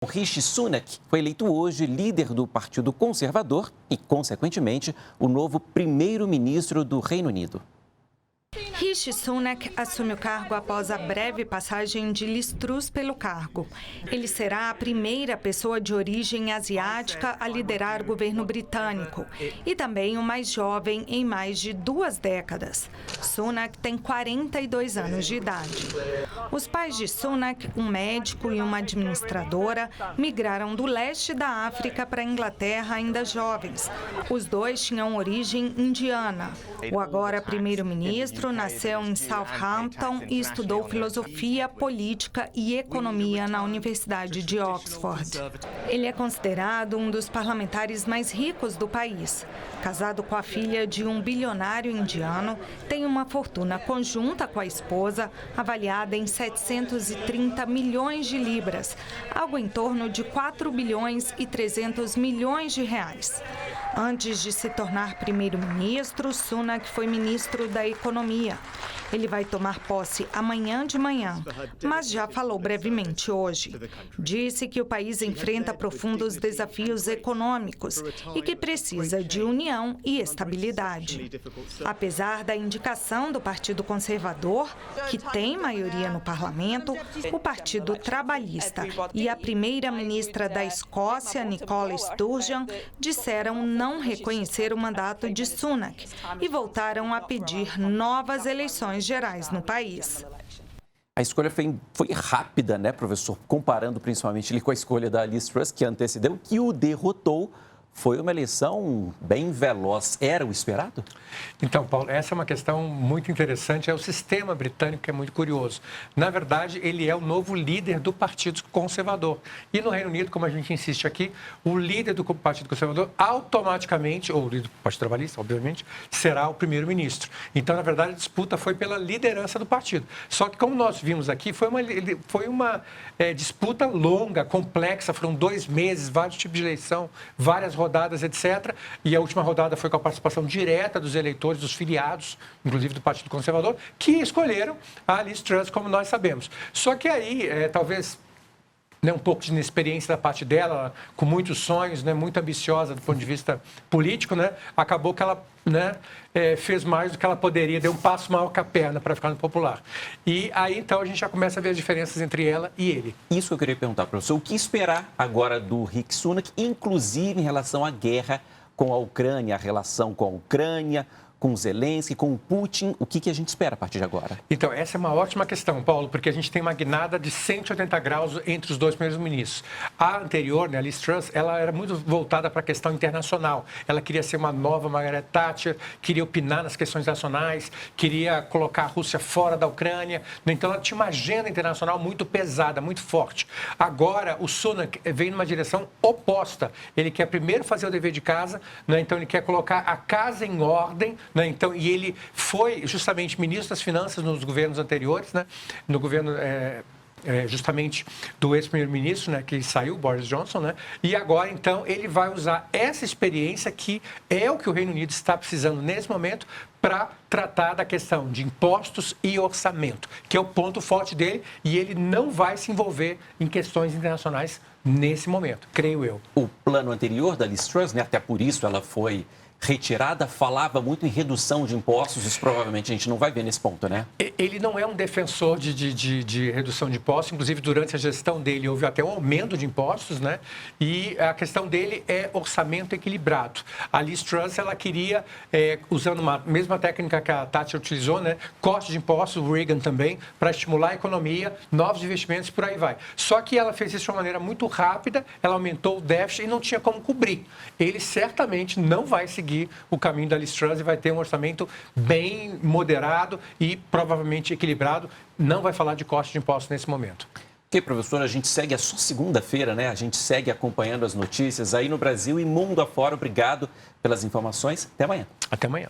Rishi Sunak foi eleito hoje líder do Partido Conservador e, consequentemente, o novo primeiro-ministro do Reino Unido. Rishi Sunak assume o cargo após a breve passagem de Liz Truss pelo cargo. Ele será a primeira pessoa de origem asiática a liderar o governo britânico e também o mais jovem em mais de 2 décadas. Sunak tem 42 anos de idade. Os pais de Sunak, um médico e uma administradora, migraram do leste da África para a Inglaterra ainda jovens. Os dois tinham origem indiana. O agora primeiro-ministro nasceu em Southampton e estudou filosofia, política e economia na Universidade de Oxford. Ele é considerado um dos parlamentares mais ricos do país. Casado com a filha de um bilionário indiano, tem uma fortuna conjunta com a esposa avaliada em 730 milhões de libras, algo em torno de 4 bilhões e 300 milhões de reais. Antes de se tornar primeiro-ministro, Sunak foi ministro da Economia. Ele vai tomar posse amanhã de manhã, mas já falou brevemente hoje. Disse que o país enfrenta profundos desafios econômicos e que precisa de união e estabilidade. Apesar da indicação do Partido Conservador, que tem maioria no parlamento, o Partido Trabalhista e a primeira-ministra da Escócia, Nicola Sturgeon, disseram não reconhecer o mandato de Sunak e voltaram a pedir novas eleições gerais no país. A escolha foi rápida, né, professor? Comparando principalmente com a escolha da Liz Truss, que antecedeu, que o derrotou. Foi uma eleição bem veloz. Era o esperado? Então, Paulo, essa é uma questão muito interessante. É o sistema britânico que é muito curioso. Na verdade, ele é o novo líder do Partido Conservador. E no Reino Unido, como a gente insiste aqui, o líder do Partido Conservador automaticamente, ou o líder do Partido Trabalhista, obviamente, será o primeiro-ministro. Então, na verdade, a disputa foi pela liderança do partido. Só que, como nós vimos aqui, foi uma disputa longa, complexa. Foram 2 meses, vários tipos de eleição, várias rodadas, etc. E a última rodada foi com a participação direta dos eleitores, dos filiados, inclusive do Partido Conservador, que escolheram a Liz Truss, como nós sabemos. Só que aí, talvez, um pouco de inexperiência da parte dela, com muitos sonhos, muito ambiciosa do ponto de vista político, acabou que ela fez mais do que ela poderia, deu um passo maior que a perna para ficar no popular. E aí, então, a gente já começa a ver as diferenças entre ela e ele. Isso que eu queria perguntar, professor. O que esperar agora do Rishi Sunak, inclusive em relação à guerra com a Ucrânia, a relação com a Ucrânia, com o Zelensky, com o Putin? O que a gente espera a partir de agora? Então, essa é uma ótima questão, Paulo, porque a gente tem uma guinada de 180 graus entre os dois primeiros ministros. A anterior, a Liz Truss, ela era muito voltada para a questão internacional. Ela queria ser uma nova Margaret Thatcher, queria opinar nas questões nacionais, queria colocar a Rússia fora da Ucrânia. Então, ela tinha uma agenda internacional muito pesada, muito forte. Agora, o Sunak vem numa direção oposta. Ele quer primeiro fazer o dever de casa, então ele quer colocar a casa em ordem. Então, e ele foi justamente ministro das Finanças nos governos anteriores, no governo justamente do ex-primeiro-ministro, que saiu, Boris Johnson, e agora, então, ele vai usar essa experiência que é o que o Reino Unido está precisando nesse momento para tratar da questão de impostos e orçamento, que é o ponto forte dele, e ele não vai se envolver em questões internacionais nesse momento, creio eu. O plano anterior da Liz Truss, até por isso ela foi retirada, falava muito em redução de impostos. Isso provavelmente a gente não vai ver nesse ponto, né? Ele não é um defensor de redução de impostos. Inclusive, durante a gestão dele, houve até um aumento de impostos, E a questão dele é orçamento equilibrado. A Liz Truss, ela queria, usando a mesma técnica que a Thatcher utilizou, corte de impostos, o Reagan também, para estimular a economia, novos investimentos, por aí vai. Só que ela fez isso de uma maneira muito rápida, ela aumentou o déficit e não tinha como cobrir. Ele certamente não vai seguir o caminho da Liz Truss e vai ter um orçamento bem moderado e provavelmente equilibrado. Não vai falar de corte de impostos nesse momento. Ok, professor, a gente segue, é só segunda-feira, A gente segue acompanhando as notícias aí no Brasil e mundo afora. Obrigado pelas informações. Até amanhã. Até amanhã.